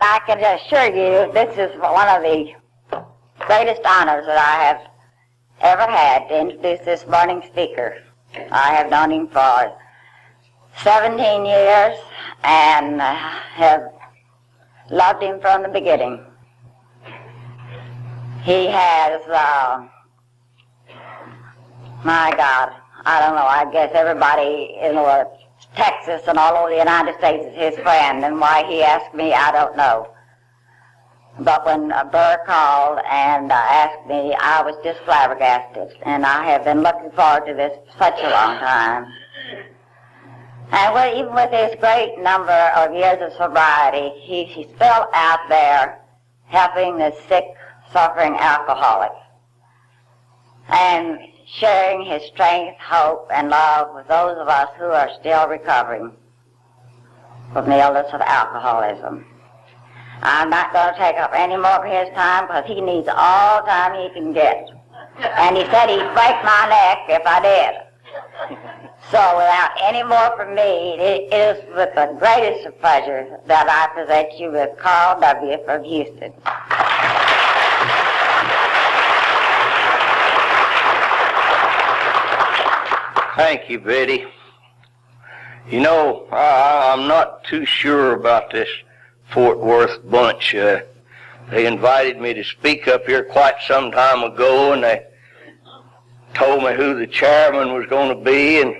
I can assure you this is one of the greatest honors that I have ever had to introduce this morning speaker. I have known him for 17 years and have loved him from the beginning. He has, my God, I don't know, I guess everybody in Texas and all over the United States is his friend, and why he asked me, I don't know. But when Burr called and asked me, I was just flabbergasted, and I have been looking forward to this for such a long time. And even with his great number of years of sobriety, he's still out there helping the sick, suffering alcoholic, and sharing his strength, hope, and love with those of us who are still recovering from the illness of alcoholism. I'm not going to take up any more of his time because he needs all time he can get. And he said he'd break my neck if I did. So without any more from me, it is with the greatest of pleasure that I present you with Carl W. from Houston. Thank you, Betty. You know, I'm not too sure about this Fort Worth bunch. They invited me to speak up here quite some time ago, and they told me who the chairman was going to be, and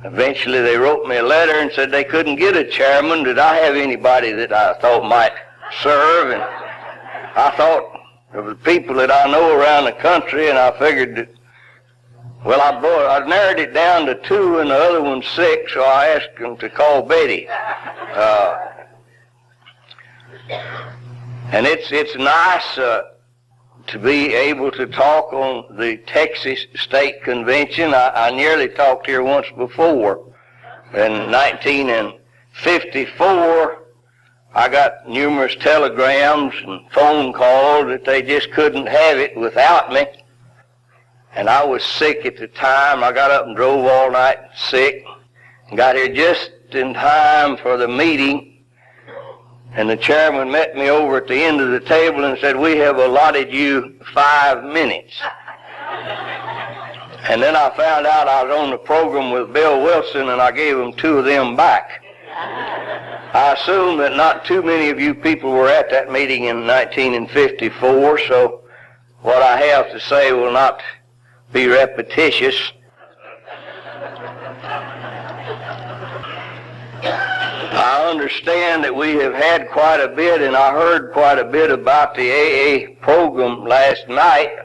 eventually they wrote me a letter and said they couldn't get a chairman. Did I have anybody that I thought might serve? And I thought of the people that I know around the country, and I figured that, well, I narrowed it down to 2 and the other one's sick, so I asked them to call Betty. And it's nice to be able to talk on the Texas State Convention. I nearly talked here once before. In 1954, I got numerous telegrams and phone calls that they just couldn't have it without me. And I was sick at the time. I got up and drove all night sick and got here just in time for the meeting. And the chairman met me over at the end of the table and said, "We have allotted you 5 minutes." And then I found out I was on the program with Bill Wilson, and I gave him 2 of them back. I assume that not too many of you people were at that meeting in 1954, so what I have to say will not be repetitious. I understand that we have had quite a bit, and I heard quite a bit about the AA program last night.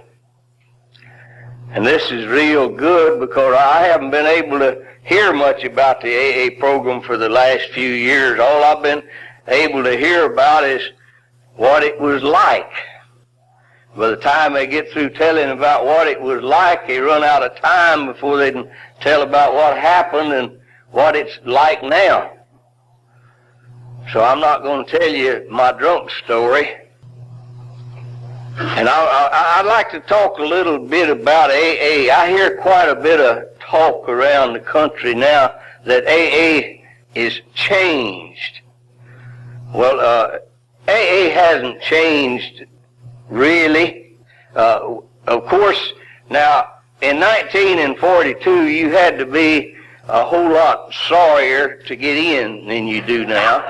And this is real good because I haven't been able to hear much about the AA program for the last few years. All I've been able to hear about is what it was like. By the time they get through telling about what it was like, they run out of time before they can tell about what happened and what it's like now. So I'm not going to tell you my drunk story. And I'd like to talk a little bit about AA. I hear quite a bit of talk around the country now that AA is changed. Well, AA hasn't changed really. Of course, now in 1942 you had to be a whole lot sorrier to get in than you do now.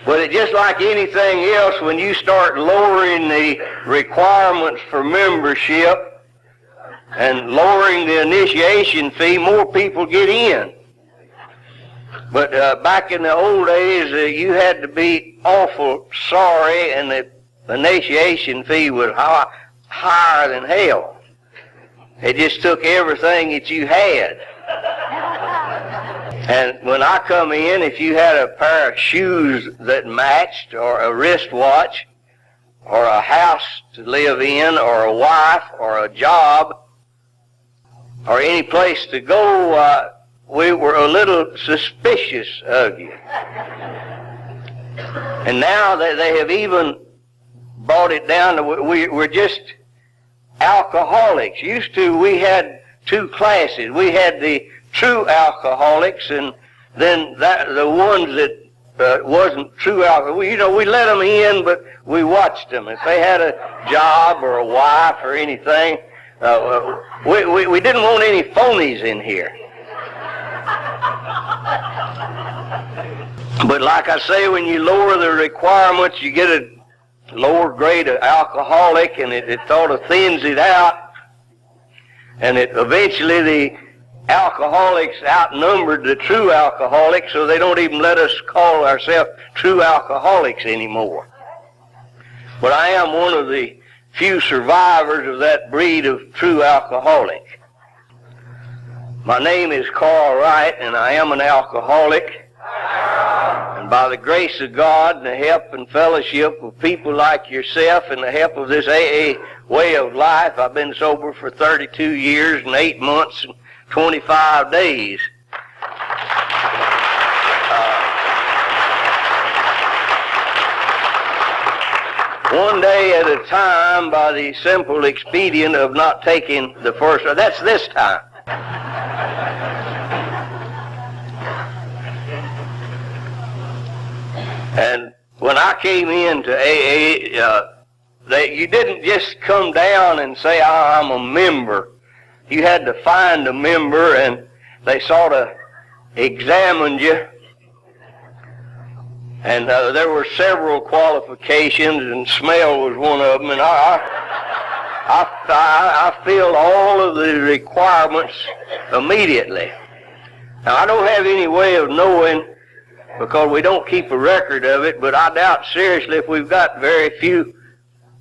But it's just like anything else, when you start lowering the requirements for membership and lowering the initiation fee, more people get in. But back in the old days, you had to be awful sorry, and the initiation fee was higher than hell. It just took everything that you had. And when I come in, if you had a pair of shoes that matched, or a wristwatch, or a house to live in, or a wife, or a job, or any place to go, we were a little suspicious of you. And now they have even brought it down to we're just alcoholics. Used to, we had 2 classes. We had the true alcoholics, and than the ones that wasn't true alcoholics. We let them in, but we watched them. If they had a job or a wife or anything, we didn't want any phonies in here. But like I say, when you lower the requirements, you get a lower grade of alcoholic, and it sort of thins it out. And eventually the alcoholics outnumbered the true alcoholics, so they don't even let us call ourselves true alcoholics anymore. But I am one of the few survivors of that breed of true alcoholic. My name is Carl Wright, and I am an alcoholic. And by the grace of God and the help and fellowship of people like yourself and the help of this AA way of life, I've been sober for 32 years and 8 months and 25 days. One day at a time, by the simple expedient of not taking the first. That's this time. And when I came into AA, you didn't just come down and say, I'm a member. You had to find a member, and they sort of examined you. And there were several qualifications, and smell was one of them. And I filled all of the requirements immediately. Now, I don't have any way of knowing, because we don't keep a record of it, but I doubt seriously if we've got very few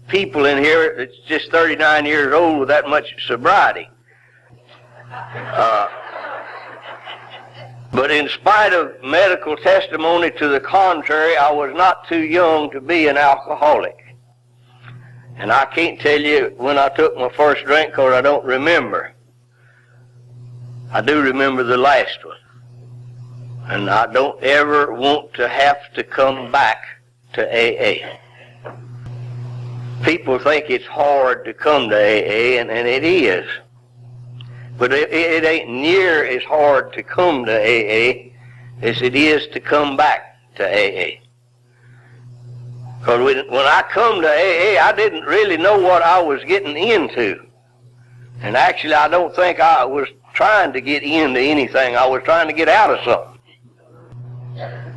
people in here that's just 39 years old with that much sobriety. But in spite of medical testimony to the contrary, I was not too young to be an alcoholic. And I can't tell you when I took my first drink, because I don't remember. I do remember the last one. And I don't ever want to have to come back to AA. People think it's hard to come to AA, and it is. But it ain't near as hard to come to AA as it is to come back to AA. Because when I come to AA, I didn't really know what I was getting into. And actually, I don't think I was trying to get into anything. I was trying to get out of something.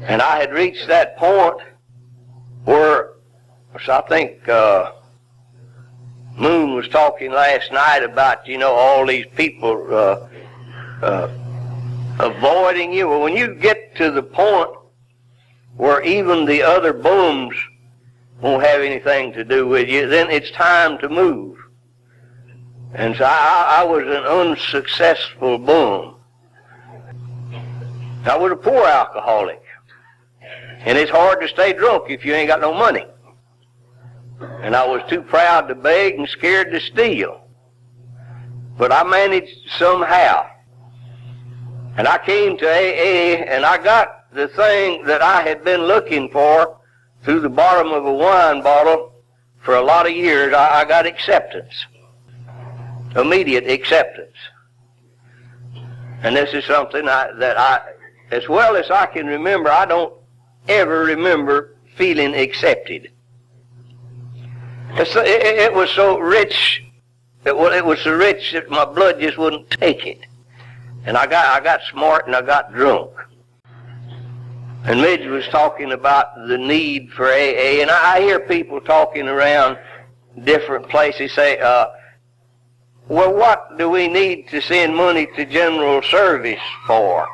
And I had reached that point where, I think Moon was talking last night about, all these people avoiding you. Well, when you get to the point where even the other bums won't have anything to do with you, then it's time to move. And so I was an unsuccessful bum. I was a poor alcoholic. And it's hard to stay drunk if you ain't got no money. And I was too proud to beg and scared to steal. But I managed somehow. And I came to AA, and I got the thing that I had been looking for through the bottom of a wine bottle for a lot of years. I got acceptance. Immediate acceptance. And this is something that I, as well as I can remember, I don't ever remember feeling accepted. It was so rich. It was so rich that my blood just wouldn't take it. And I got smart and I got drunk. And Midge was talking about the need for AA, and I hear people talking around different places say, well, what do we need to send money to general service for?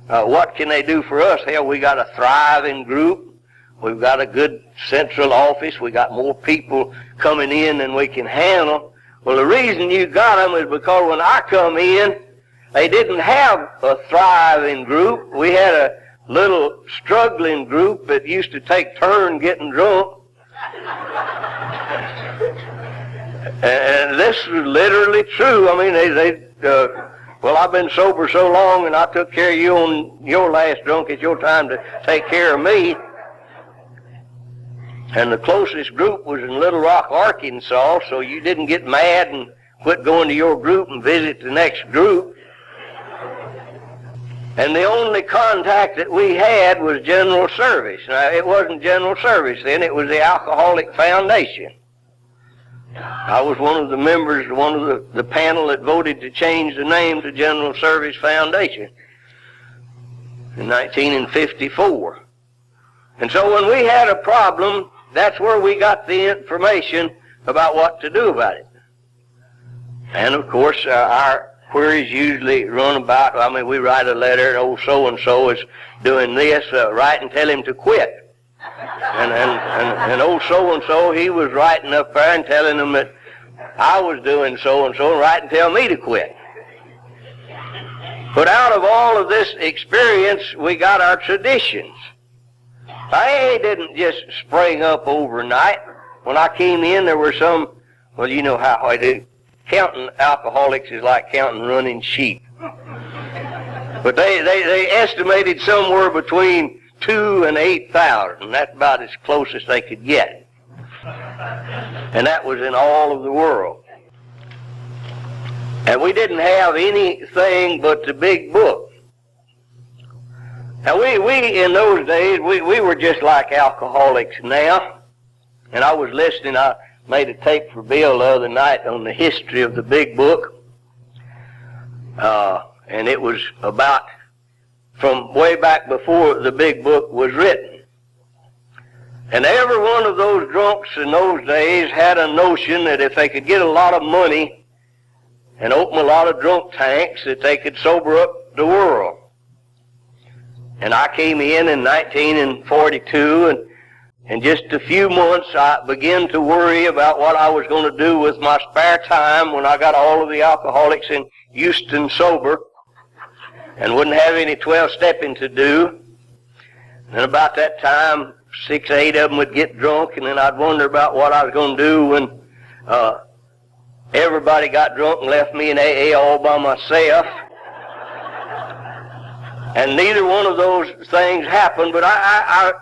What can they do for us? Hell, we got a thriving group. We've got a good central office. We got more people coming in than we can handle. Well, the reason you got them is because when I come in, they didn't have a thriving group. We had a little struggling group that used to take turns getting drunk. And this was literally true. I mean, well, I've been sober so long, and I took care of you on your last drunk. It's your time to take care of me. And the closest group was in Little Rock, Arkansas, so you didn't get mad and quit going to your group and visit the next group. And the only contact that we had was general service. Now, it wasn't general service then, it was the Alcoholic Foundation. I was one of the members, one of the panel that voted to change the name to General Service Foundation in 1954. And so when we had a problem, that's where we got the information about what to do about it. And of course, our queries usually run about, I mean, we write a letter, old so-and-so is doing this, write and tell him to quit. And old so-and-so, he was writing up there and telling them that I was doing so-and-so and write and tell me to quit. But out of all of this experience, we got our traditions. AA didn't just spring up overnight. When I came in, there were some, well, you know how I do. Counting alcoholics is like counting running sheep. But they estimated somewhere between 2,000 and 8,000. That's about as close as they could get. And that was in all of the world. And we didn't have anything but the big book. Now we in those days, we were just like alcoholics now. And I was listening, I made a tape for Bill the other night on the history of the big book. And it was about from way back before the big book was written. And every one of those drunks in those days had a notion that if they could get a lot of money and open a lot of drunk tanks, that they could sober up the world. And I came in 1942, and in just a few months I began to worry about what I was going to do with my spare time when I got all of the alcoholics in Houston sober and wouldn't have any 12-stepping to do. And about that time, 6 or 8 of them would get drunk, and then I'd wonder about what I was going to do when everybody got drunk and left me in AA all by myself. And neither one of those things happened, but I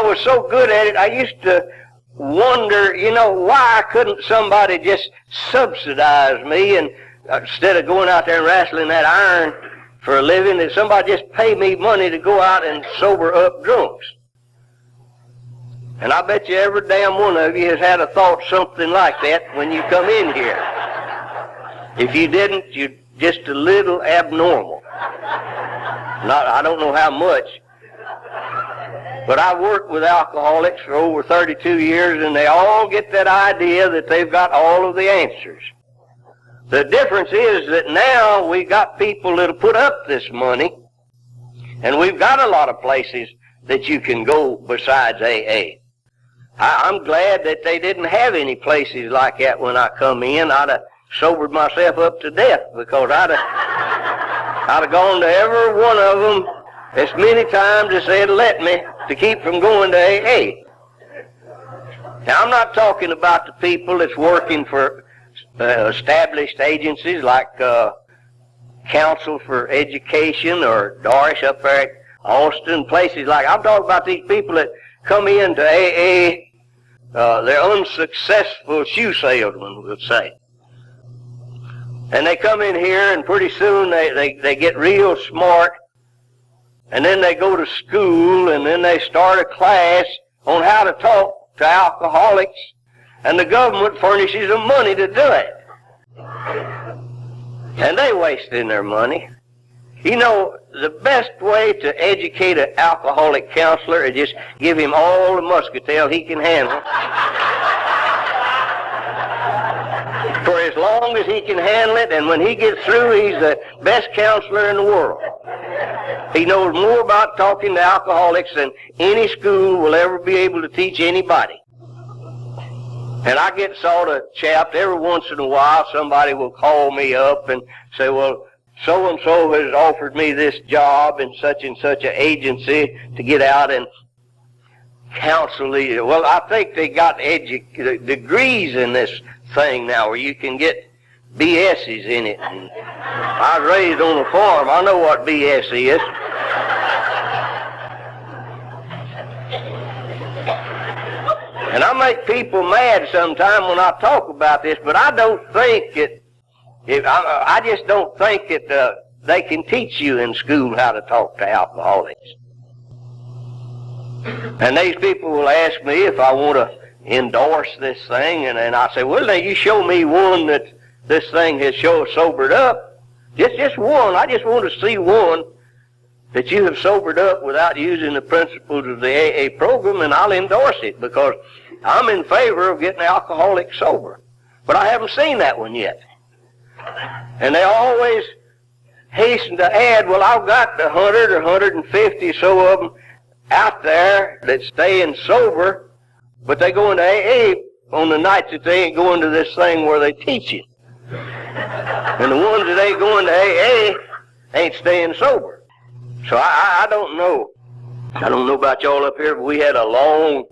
was so good at it, I used to wonder, you know, why couldn't somebody just subsidize me, and instead of going out there and wrestling that iron for a living, that somebody just pay me money to go out and sober up drunks. And I bet you every damn one of you has had a thought something like that when you come in here. If you didn't, you're just a little abnormal. I don't know how much. But I worked with alcoholics for over 32 years, and they all get that idea that they've got all of the answers. The difference is that now we got people that'll put up this money, and we've got a lot of places that you can go besides AA. I'm glad that they didn't have any places like that when I come in. I'd have sobered myself up to death, because I'd have gone to every one of them as many times as they'd let me to keep from going to AA. Now, I'm not talking about the people that's working for established agencies like Council for Education or Doris up there at Austin, places like, I'm talking about these people that come into AA, they're unsuccessful shoe salesmen, we'll say. And they come in here, and pretty soon they get real smart, and then they go to school, and then they start a class on how to talk to alcoholics, and the government furnishes them money to do it. And they wasting their money. You know, the best way to educate an alcoholic counselor is just give him all the muscatel he can handle for as long as he can handle it, and when he gets through, he's the best counselor in the world. He knows more about talking to alcoholics than any school will ever be able to teach anybody. And I get sort of chapped every once in a while. Somebody will call me up and say, well, so-and-so has offered me this job in such and such an agency to get out and counsel these. Well, I think they got degrees in this thing now where you can get BS's in it. And I was raised on a farm. I know what BS is. And I make people mad sometimes when I talk about this, but I don't think I just don't think that they can teach you in school how to talk to alcoholics. And these people will ask me if I want to endorse this thing, and I say, well, now you show me one that this thing has sobered up. Just one. I just want to see one that you have sobered up without using the principles of the AA program, and I'll endorse it, because I'm in favor of getting alcoholics sober. But I haven't seen that one yet. And they always hasten to add, well, I've got 100 or 150 or so of them out there that staying sober, but they go into AA on the nights that they ain't going to this thing where they teach it. And the ones that ain't going to AA ain't staying sober. So I don't know. I don't know about y'all up here, but we had a long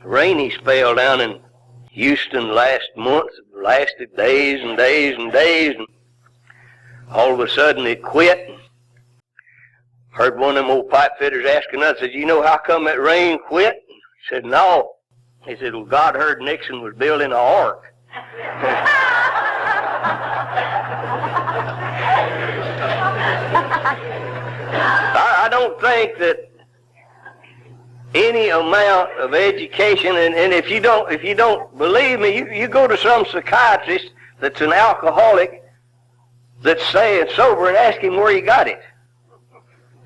rainy spell down in Houston last month. It lasted days and days and days, and all of a sudden it quit. Heard one of them old pipe fitters asking us, said, you know how come that rain quit? He said, no. He said, well, God heard Nixon was building an ark. I don't think that any amount of education, and if you don't believe me, you go to some psychiatrist that's an alcoholic that's staying sober and ask him where he got it.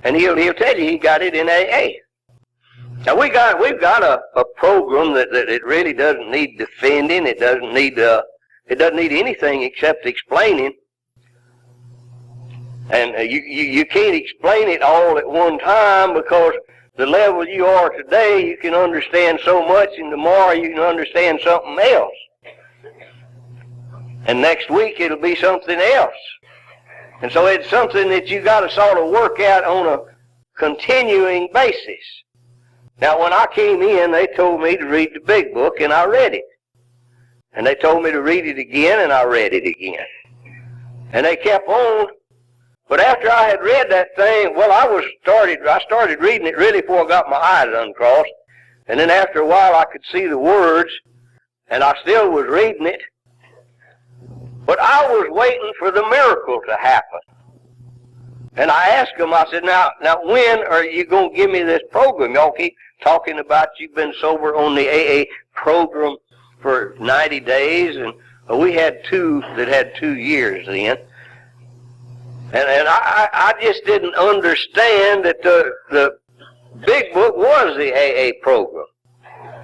And he'll tell you he got it in AA. Now we've got a program that it really doesn't need defending. It doesn't need anything except explaining. And you can't explain it all at one time, because the level you are today, you can understand so much, and tomorrow you can understand something else. And next week it'll be something else. And so it's something that you got to sort of work out on a continuing basis. Now when I came in, they told me to read the big book, and I read it. And they told me to read it again, and I read it again. And they kept on. But after I had read that thing, well, I started reading it really before I got my eyes uncrossed. And then after a while I could see the words, and I still was reading it. But I was waiting for the miracle to happen. And I asked them, I said, now when are you going to give me this program? Y'all keep talking about you've been sober on the AA program for 90 days, and we had two that had 2 years then. And I just didn't understand that the big book was the AA program.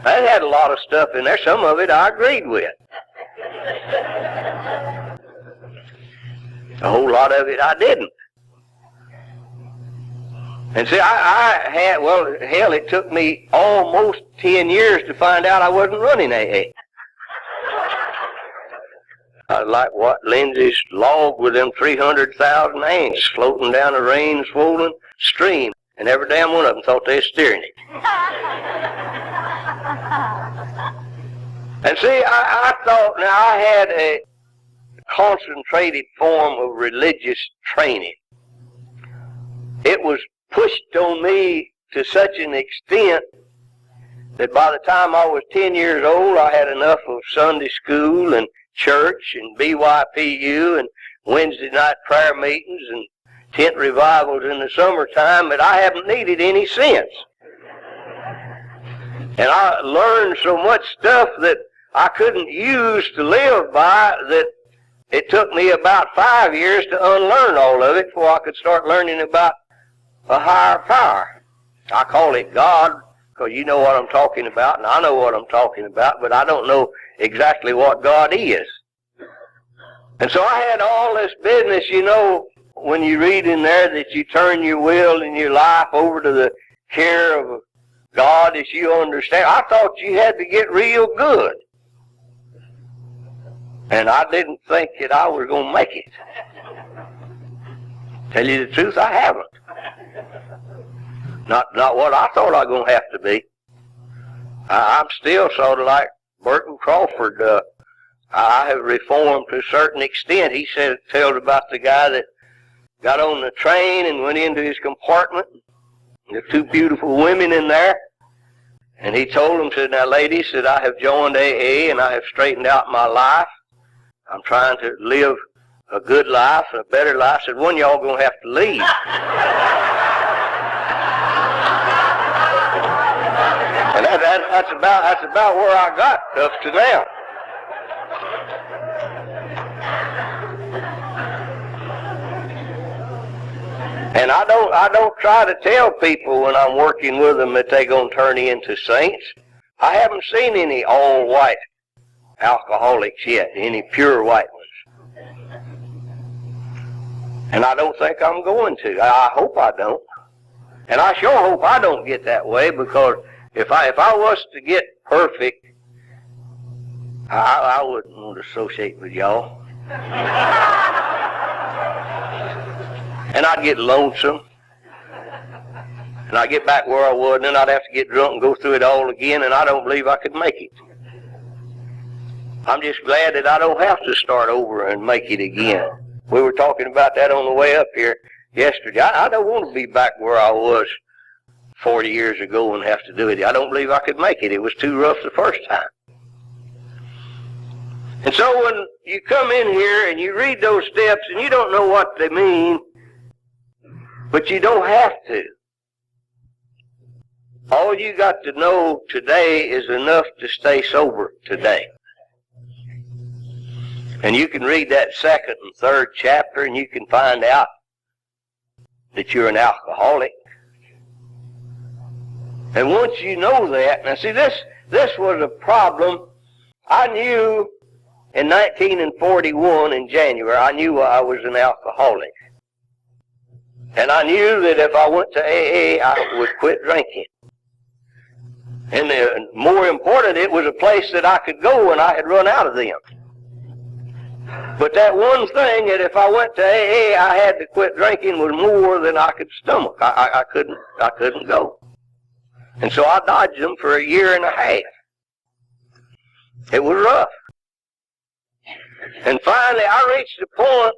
That had a lot of stuff in there. Some of it I agreed with. A whole lot of it I didn't. And see, hell, it took me almost 10 years to find out I wasn't running AA. I was like what Lindsay's log with them 300,000 ants floating down a rain-swollen stream, and every damn one of them thought they were steering it. And see, I thought, now I had a concentrated form of religious training. It was pushed on me to such an extent that by the time I was 10 years old, I had enough of Sunday school and church and BYPU and Wednesday night prayer meetings and tent revivals in the summertime that I haven't needed any since. And I learned so much stuff that I couldn't use to live by that it took me about 5 years to unlearn all of it before I could start learning about a higher power. I call it God, because you know what I'm talking about, and I know what I'm talking about, but I don't know exactly what God is. And so I had all this business, you know, when you read in there that you turn your will and your life over to the care of God as you understand. I thought you had to get real good. And I didn't think that I was going to make it. Tell you the truth, I haven't. Not what I thought I was going to have to be. I'm still sort of like Burton Crawford. I have reformed to a certain extent. He tells about the guy that got on the train and went into his compartment. There were two beautiful women in there. And he told them, said, now ladies, said, I have joined AA and I have straightened out my life. I'm trying to live a good life and a better life. I said, one of y'all going to have to leave. And that's about where I got up to now. And I don't try to tell people when I'm working with them that they're going to turn into saints. I haven't seen any all-white alcoholics yet, any pure white ones. And I don't think I'm going to. I hope I don't. And I sure hope I don't get that way, because if I was to get perfect, I wouldn't want to associate with y'all. And I'd get lonesome. And I'd get back where I was, and then I'd have to get drunk and go through it all again, and I don't believe I could make it. I'm just glad that I don't have to start over and make it again. We were talking about that on the way up here yesterday. I don't want to be back where I was 40 years ago and have to do it. I don't believe I could make it. It was too rough the first time. And so when you come in here and you read those steps and you don't know what they mean, but you don't have to. All you got to know today is enough to stay sober today. And you can read that second and third chapter and you can find out that you're an alcoholic. And once you know that, now see, this was a problem. I knew in 1941 in January, I knew I was an alcoholic. And I knew that if I went to AA, I would quit drinking. And more important, it was a place that I could go when I had run out of them. But that one thing that if I went to AA, I had to quit drinking was more than I could stomach. I couldn't go. And so I dodged them for a year and a half. It was rough. And finally, I reached the point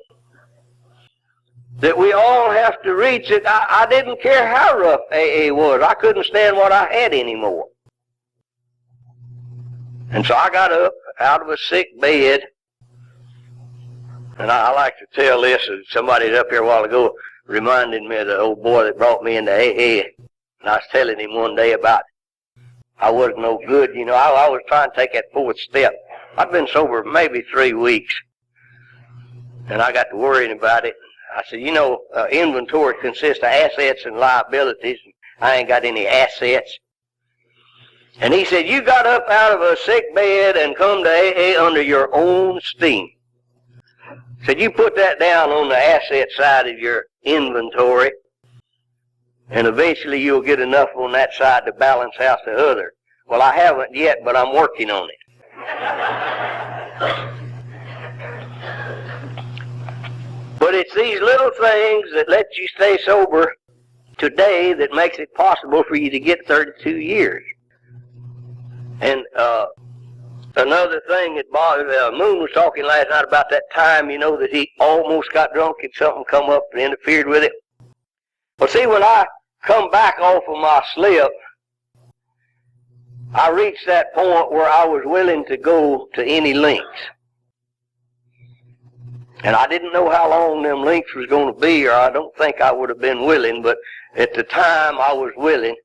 that we all have to reach it. I didn't care how rough AA was. I couldn't stand what I had anymore. And so I got up out of a sick bed. And I like to tell this. Somebody up here a while ago reminded me of the old boy that brought me into AA. And I was telling him one day about I wasn't no good. You know, I was trying to take that fourth step. I'd been sober maybe 3 weeks. And I got to worrying about it. I said, you know, inventory consists of assets and liabilities. I ain't got any assets. And he said, you got up out of a sick bed and come to AA under your own steam. Said, you put that down on the asset side of your inventory, and eventually you'll get enough on that side to balance out the other. Well, I haven't yet, but I'm working on it. But it's these little things that let you stay sober today that makes it possible for you to get 32 years. And another thing that bothered, Moon was talking last night about that time, you know, that he almost got drunk and something come up and interfered with it. Well, see, when I come back off of my slip, I reached that point where I was willing to go to any lengths. And I didn't know how long them lengths was going to be, or I don't think I would have been willing, but at the time I was willing.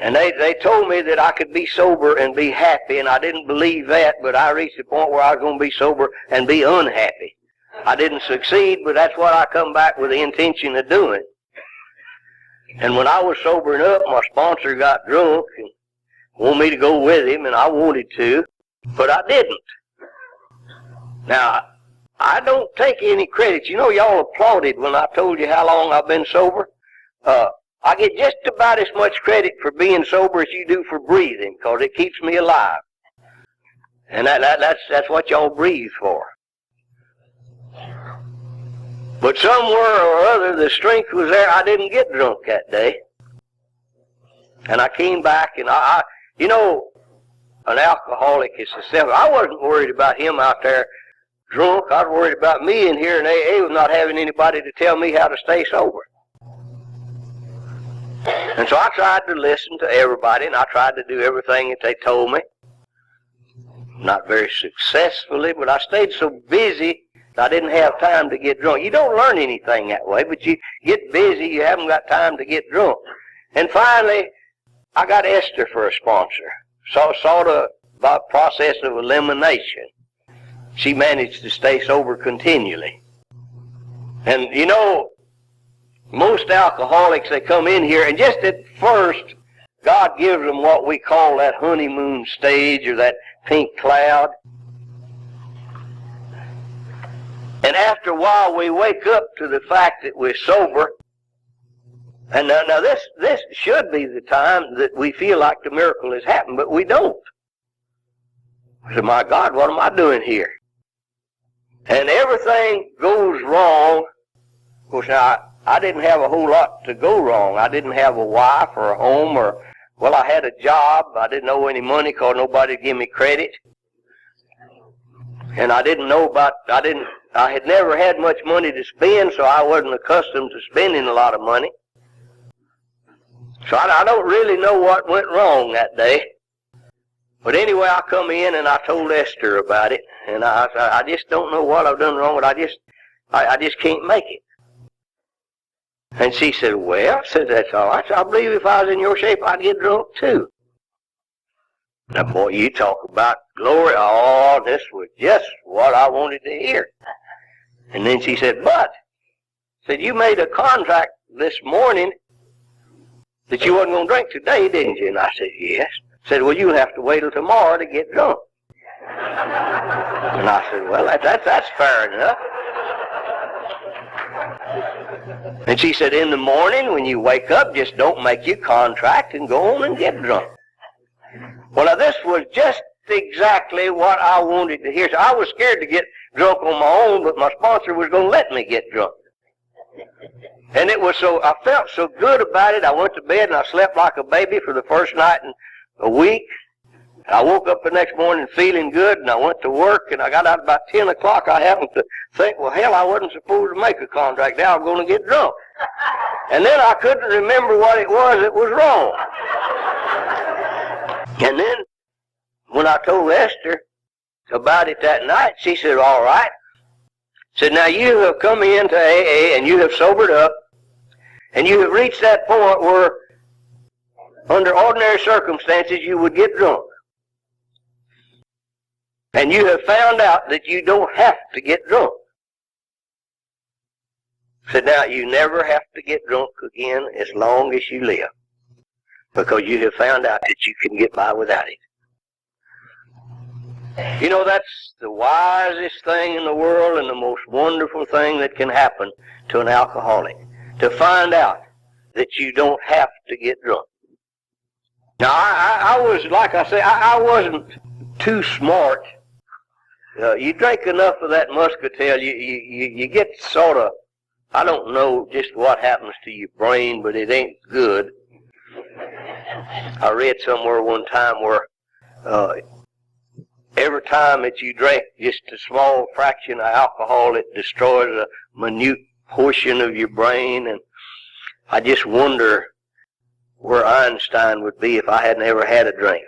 And they told me that I could be sober and be happy, and I didn't believe that, but I reached the point where I was going to be sober and be unhappy. I didn't succeed, but that's what I come back with the intention of doing. And when I was sobering up, my sponsor got drunk and wanted me to go with him, and I wanted to, but I didn't. Now, I don't take any credit. You know, y'all applauded when I told you how long I've been sober. I get just about as much credit for being sober as you do for breathing, because it keeps me alive. And that's what y'all breathe for. But somewhere or other, the strength was there. I didn't get drunk that day. And I came back, and you know, an alcoholic is a self. I wasn't worried about him out there drunk. I was worried about me in here in AA with not having anybody to tell me how to stay sober. And so I tried to listen to everybody, and I tried to do everything that they told me. Not very successfully, but I stayed so busy I didn't have time to get drunk. You don't learn anything that way, but you get busy, you haven't got time to get drunk. And finally, I got Esther for a sponsor. So sort of by process of elimination. She managed to stay sober continually. And you know, most alcoholics, they come in here, and just at first, God gives them what we call that honeymoon stage or that pink cloud. And after a while, we wake up to the fact that we're sober. And now this should be the time that we feel like the miracle has happened, but we don't. I said, my God, what am I doing here? And everything goes wrong. Of course, now, I didn't have a whole lot to go wrong. I didn't have a wife or a home or, well, I had a job. I didn't owe any money because nobody would give me credit. And I didn't know about, I had never had much money to spend, so I wasn't accustomed to spending a lot of money. So I don't really know what went wrong that day. But anyway, I come in and I told Esther about it. And I just don't know what I've done wrong, but I just can't make it. And she said, well, I said, that's all right. I believe if I was in your shape, I'd get drunk too. Now, boy, you talk about glory. Oh, this was just what I wanted to hear. And then she said, but, said, you made a contract this morning that you wasn't going to drink today, didn't you? And I said, yes. Said, well, you have to wait till tomorrow to get drunk. And I said, well, that's fair enough. And she said, in the morning when you wake up, just don't make your contract and go on and get drunk. Well, now this was just exactly what I wanted to hear. So I was scared to get drunk on my own, but my sponsor was going to let me get drunk. And it was so, I felt so good about it. I went to bed and I slept like a baby for the first night in a week. I woke up the next morning feeling good, and I went to work, and I got out about 10 o'clock. I happened to think, well, hell, I wasn't supposed to make a contract. Now I'm going to get drunk. And then I couldn't remember what it was that was wrong. And then when I told Esther about it that night, she said, all right. Said, now you have come into AA, and you have sobered up, and you have reached that point where under ordinary circumstances you would get drunk. And you have found out that you don't have to get drunk. So now you never have to get drunk again as long as you live. Because you have found out that you can get by without it. You know, that's the wisest thing in the world and the most wonderful thing that can happen to an alcoholic. To find out that you don't have to get drunk. Now, I was, like I say, I wasn't too smart. You drink enough of that muscatel, you get sort of, I don't know just what happens to your brain, but it ain't good. I read somewhere one time where every time that you drink just a small fraction of alcohol, it destroys a minute portion of your brain. And I just wonder where Einstein would be if I hadn't ever had a drink.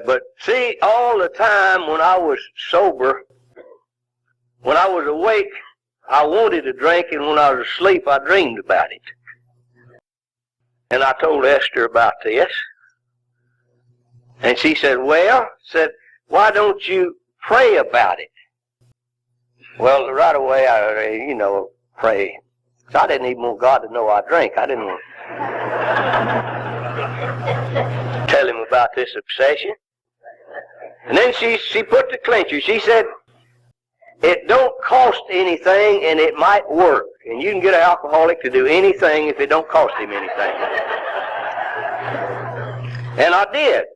But see, all the time when I was sober, when I was awake, I wanted a drink, and when I was asleep, I dreamed about it. And I told Esther about this. And she said, well, why don't you pray about it? Well, right away, I pray. So I didn't even want God to know I drank. I didn't want to tell him about this obsession. And then she put the clincher. She said, it don't cost anything and it might work. And you can get an alcoholic to do anything if it don't cost him anything. And I did.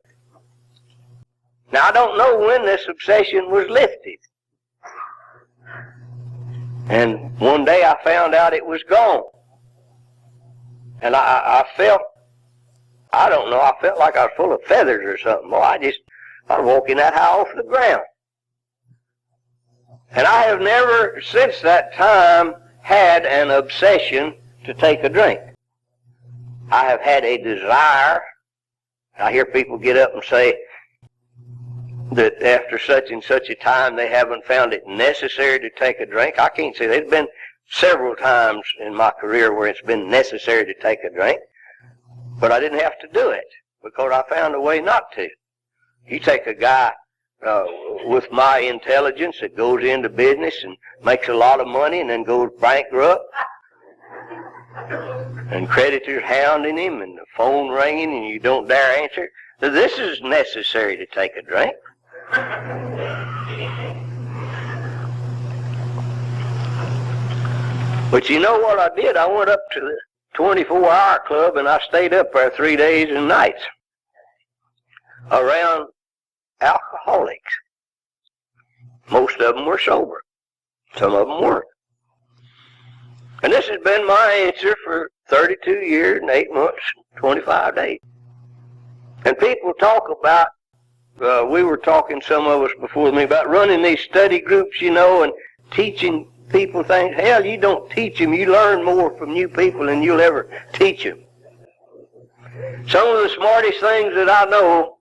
Now, I don't know when this obsession was lifted. And one day I found out it was gone. And I felt, I don't know, I felt like I was full of feathers or something. Well, I was walking that high off the ground. And I have never, since that time, had an obsession to take a drink. I have had a desire. I hear people get up and say, that after such and such a time they haven't found it necessary to take a drink. I can't say. There's been several times in my career where it's been necessary to take a drink, but I didn't have to do it because I found a way not to. You take a guy with my intelligence that goes into business and makes a lot of money and then goes bankrupt, and creditors hounding him and the phone ringing and you don't dare answer. So this is necessary to take a drink. But you know what I did? I went up to the 24-hour club and I stayed up there 3 days and nights around alcoholics. Most of them were sober. Some of them weren't. And this has been my answer for 32 years and 8 months, 25 days. And people talk about, we were talking, some of us before me, about running these study groups, you know, and teaching people things. Hell, you don't teach them. You learn more from new people than you'll ever teach them. Some of the smartest things that I know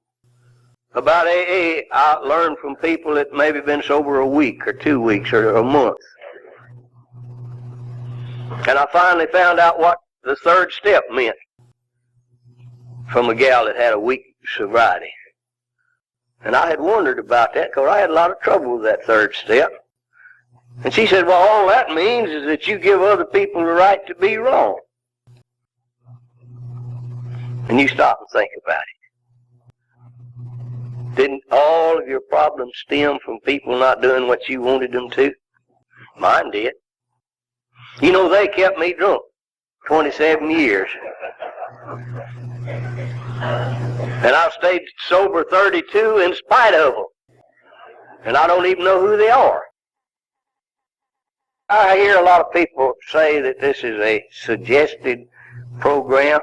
about AA, I learned from people that maybe been sober a week or 2 weeks or a month. And I finally found out what the third step meant from a gal that had a week sobriety. And I had wondered about that because I had a lot of trouble with that third step. And she said, well, all that means is that you give other people the right to be wrong. And you stop and think about it. Didn't all of your problems stem from people not doing what you wanted them to? Mine did. You know, they kept me drunk 27 years. And I've stayed sober 32 in spite of them. And I don't even know who they are. I hear a lot of people say that this is a suggested program.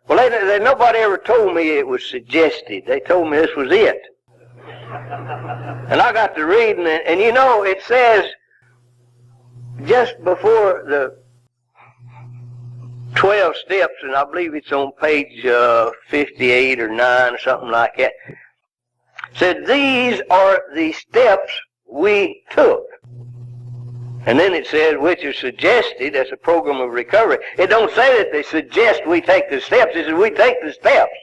Well, nobody ever told me it was suggested. They told me this was it. And I got to reading, and you know, it says just before the 12 steps, and I believe it's on page 58 or 9 or something like that, said these are the steps we took. And then it says, which is suggested as a program of recovery. It don't say that they suggest we take the steps. It says we take the steps.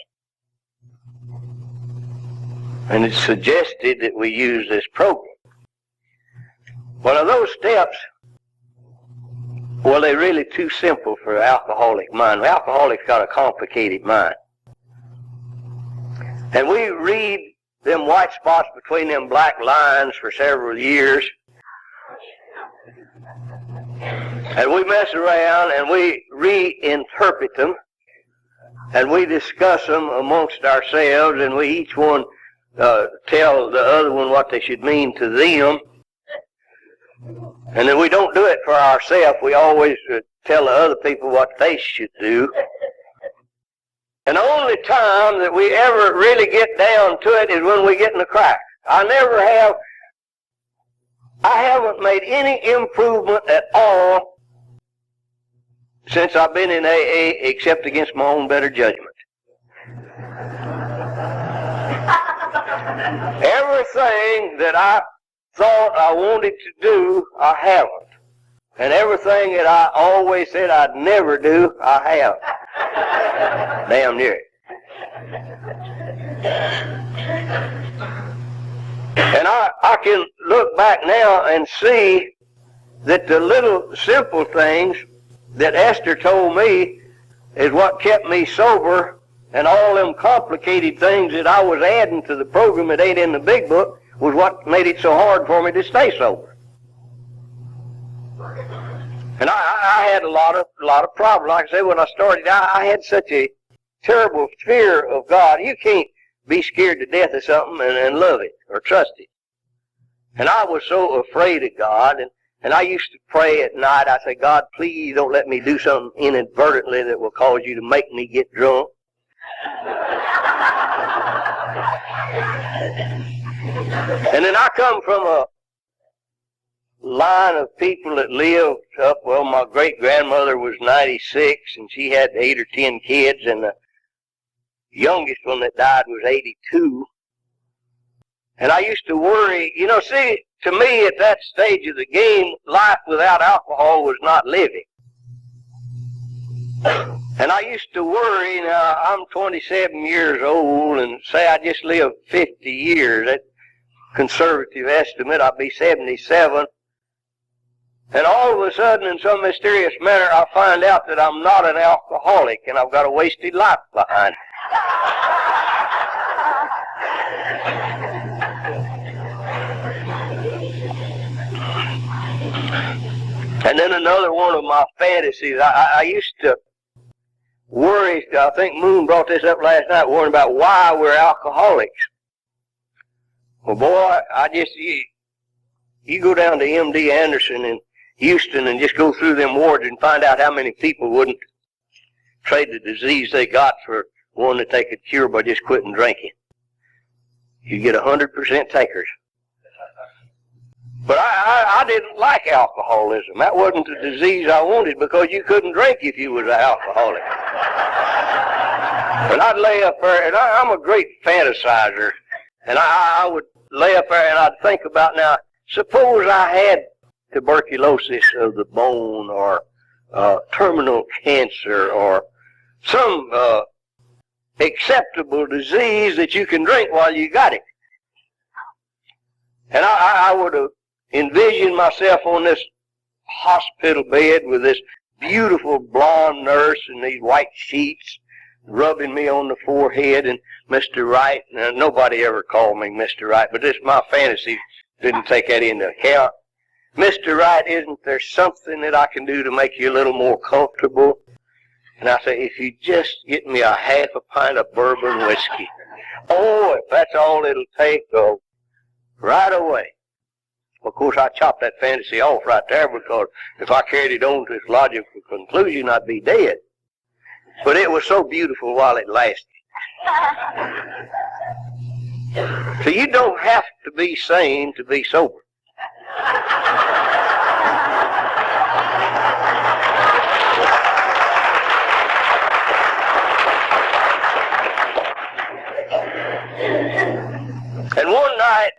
And it's suggested that we use this program. Well, are those steps, well, they're really too simple for an alcoholic mind. The alcoholic's got a complicated mind. And we read them white spots between them black lines for several years. And we mess around and we reinterpret them. And we discuss them amongst ourselves, and we each one tell the other one what they should mean to them. And then we don't do it for ourselves. We always tell the other people what they should do. And the only time that we ever really get down to it is when we get in the crack. I haven't made any improvement at all since I've been in AA except against my own better judgment. Everything that I thought I wanted to do, I haven't. And everything that I always said I'd never do, I have. Damn near it. And I can look back now and see that the little simple things that Esther told me is what kept me sober, and all them complicated things that I was adding to the program that ain't in the big book was what made it so hard for me to stay sober. And I had a lot of problems. Like I said, when I started, I had such a terrible fear of God. You can't be scared to death of something and love it or trust it. And I was so afraid of God, and I used to pray at night. I say, God, please don't let me do something inadvertently that will cause you to make me get drunk. And then I come from a line of people that lived up, well, my great-grandmother was 96, and she had 8 or 10 kids, and the youngest one that died was 82. And I used to worry, see, to me at that stage of the game, life without alcohol was not living. And I used to worry, now I'm 27 years old, and say I just live 50 years, that conservative estimate, I'll be 77. And all of a sudden, in some mysterious manner, I find out that I'm not an alcoholic, and I've got a wasted life behind me. And then another one of my fantasies, I used to worry, I think Moon brought this up last night, worrying about why we're alcoholics. Well, boy, you go down to MD Anderson in Houston and just go through them wards and find out how many people wouldn't trade the disease they got for one that they could cure by just quitting drinking. You get 100% takers. But I didn't like alcoholism. That wasn't the disease I wanted, because you couldn't drink if you was an alcoholic. And I'd lay up there, and I'm a great fantasizer, and I would lay up there and I'd think about, now, suppose I had tuberculosis of the bone, or terminal cancer, or some acceptable disease that you can drink while you got it. And I would have envisioned myself on this hospital bed with this beautiful blonde nurse and these white sheets rubbing me on the forehead, and Mr. Wright. Now, nobody ever called me Mr. Wright, but this, my fantasy didn't take that into account. Mr. Wright, isn't there something that I can do to make you a little more comfortable? And I say, if you just get me a half a pint of bourbon whiskey. Oh, if that's all it'll take, go right away. Of course, I chopped that fantasy off right there, because if I carried it on to its logical conclusion, I'd be dead. But it was so beautiful while it lasted. So you don't have to be sane to be sober. And one night,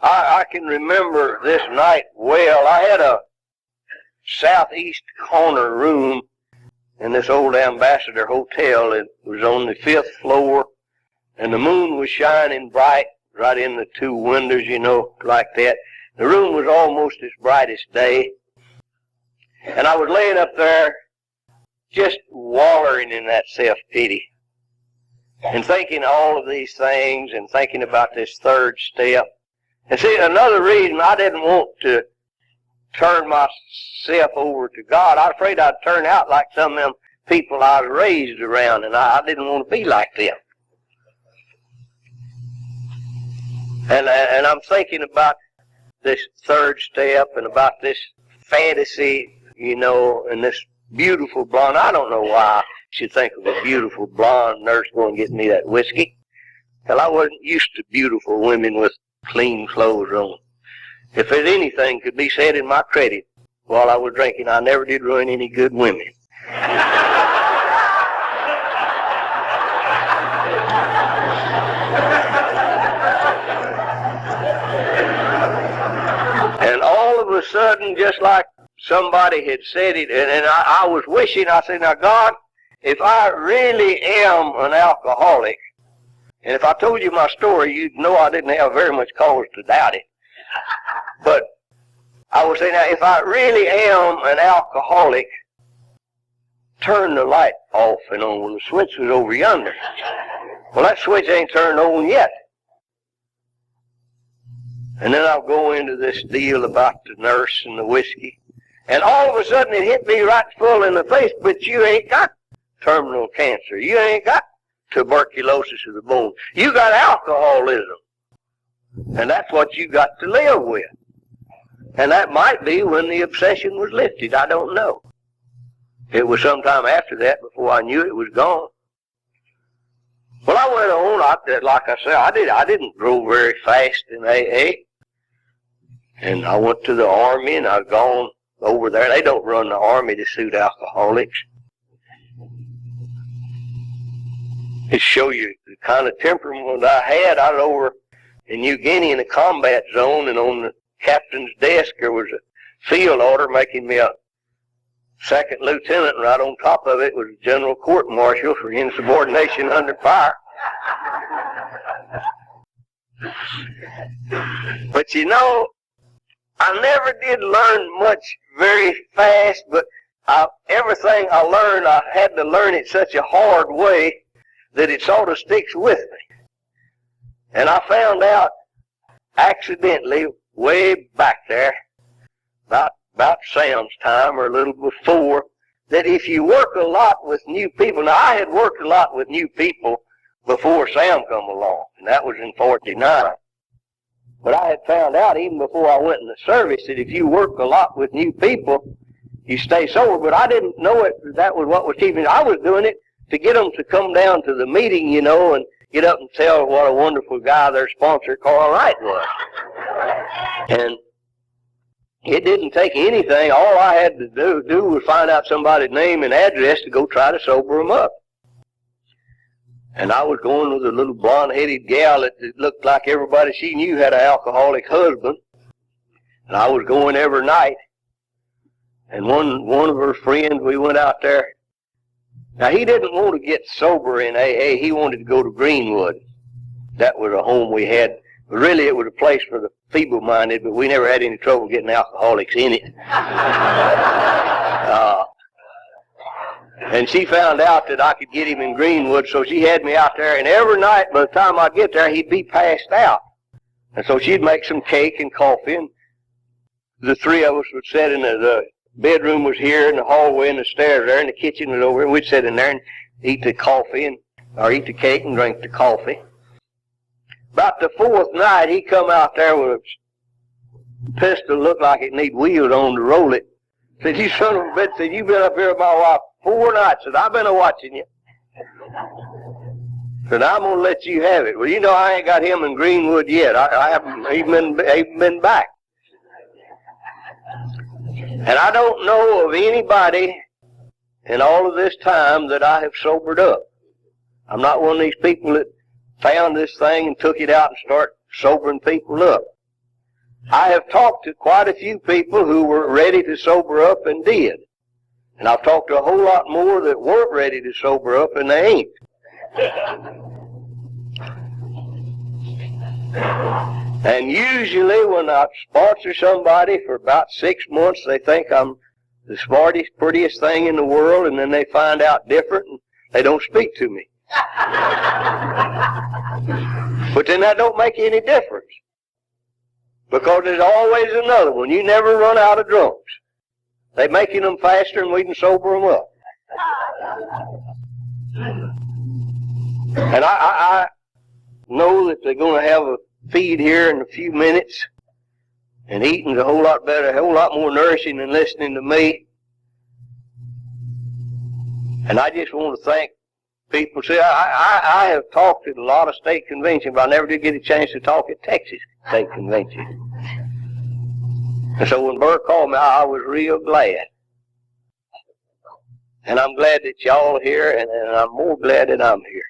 I can remember this night well. I had a southeast corner room in this old Ambassador Hotel. It was on the 5th floor, and the moon was shining bright right in the 2 windows, like that. The room was almost as bright as day. And I was laying up there just wallowing in that self-pity and thinking all of these things and thinking about this third step. And see, another reason I didn't want to turn myself over to God, I was afraid I'd turn out like some of them people I was raised around, and I didn't want to be like them. And I'm thinking about this third step and about this fantasy, and this beautiful blonde. I don't know why I should think of a beautiful blonde nurse going to get me that whiskey. Hell, I wasn't used to beautiful women with clean clothes on. If there's anything could be said in my credit while I was drinking, I never did ruin any good women. And all of a sudden, just like somebody had said it, and I was wishing, I said, now God, if I really am an alcoholic, and if I told you my story, you'd know I didn't have very much cause to doubt it. But I would say, now, if I really am an alcoholic, turn the light off and on. Well, the switch was over yonder. Well, that switch ain't turned on yet. And then I'll go into this deal about the nurse and the whiskey. And all of a sudden it hit me right full in the face, but you ain't got terminal cancer. You ain't got tuberculosis of the bone. You got alcoholism. And that's what you got to live with. And that might be when the obsession was lifted. I don't know. It was sometime after that before I knew it was gone. Well, I went on. Like I said, I didn't grow very fast in AA. And I went to the Army, and I've gone over there. They don't run the Army to suit alcoholics. to show you the kind of temperament I had. I was over in New Guinea in a combat zone, and on the captain's desk there was a field order making me a second lieutenant, and right on top of it was a general court-martial for insubordination under fire. But you know, I never did learn much very fast, but everything I learned, I had to learn it such a hard way that it sort of sticks with me. And I found out accidentally way back there, about Sam's time or a little before, that if you work a lot with new people, now I had worked a lot with new people before Sam come along, and that was in 49. But I had found out even before I went in the service that if you work a lot with new people, you stay sober. But I didn't know it. That was what was keeping me. I was doing it to get them to come down to the meeting, you know, and get up and tell what a wonderful guy their sponsor, Carl Wright, was. And it didn't take anything. All I had to do was find out somebody's name and address to go try to sober them up. And I was going with a little blonde-headed gal that looked like everybody she knew had an alcoholic husband. And I was going every night. And one of her friends, we went out there. Now, he didn't want to get sober in AA. He wanted to go to Greenwood. That was a home we had. But really, it was a place for the feeble-minded, but we never had any trouble getting alcoholics in it. And she found out that I could get him in Greenwood, so she had me out there. And every night, by the time I'd get there, he'd be passed out. And so she'd make some cake and coffee, and the three of us would sit in the bedroom was here, and the hallway and the stairs there, and the kitchen was over, and we'd sit in there and eat the coffee, or eat the cake and drink the coffee. About the fourth night, he come out there with a pistol, looked like it need wheels on to roll it. Said, "You son of a bitch," said, "you've been up here with my wife 4 nights." Said, "I've been a-watching you." Said, "I'm going to let you have it." Well, you know, I ain't got him in Greenwood yet. I haven't even been back. And I don't know of anybody in all of this time that I have sobered up. I'm not one of these people that found this thing and took it out and started sobering people up. I have talked to quite a few people who were ready to sober up and did. And I've talked to a whole lot more that weren't ready to sober up and they ain't. And usually when I sponsor somebody for about 6 months, they think I'm the smartest, prettiest thing in the world, and then they find out different and they don't speak to me. But then that don't make any difference. Because there's always another one. You never run out of drunks. They're making them faster and we can sober them up. And I know that they're going to have a feed here in a few minutes. And eating's a whole lot better, a whole lot more nourishing than listening to me. And I just want to thank people. See, I have talked at a lot of state conventions, but I never did get a chance to talk at Texas State Convention. And so when Burr called me, I was real glad. And I'm glad that y'all are here, and I'm more glad that I'm here.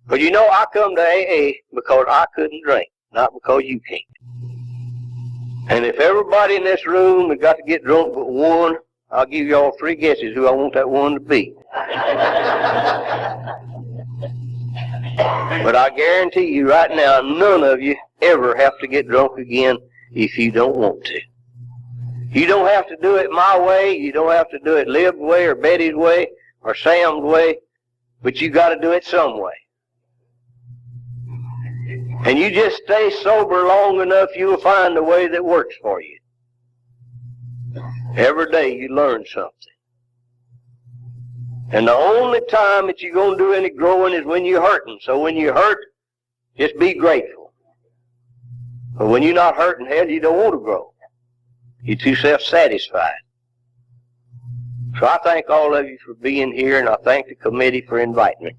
But you know, I come to AA because I couldn't drink, not because you can't. And if everybody in this room has got to get drunk but one, I'll give y'all 3 guesses who I want that one to be. But I guarantee you right now, none of you ever have to get drunk again if you don't want to. You don't have to do it my way. You don't have to do it Liv's way or Betty's way or Sam's way. But you got to do it some way. And you just stay sober long enough, you'll find a way that works for you. Every day you learn something. And the only time that you're going to do any growing is when you're hurting. So when you're hurt, just be grateful. But when you're not hurting, hell, you don't want to grow. You're too self-satisfied. So I thank all of you for being here, and I thank the committee for inviting me.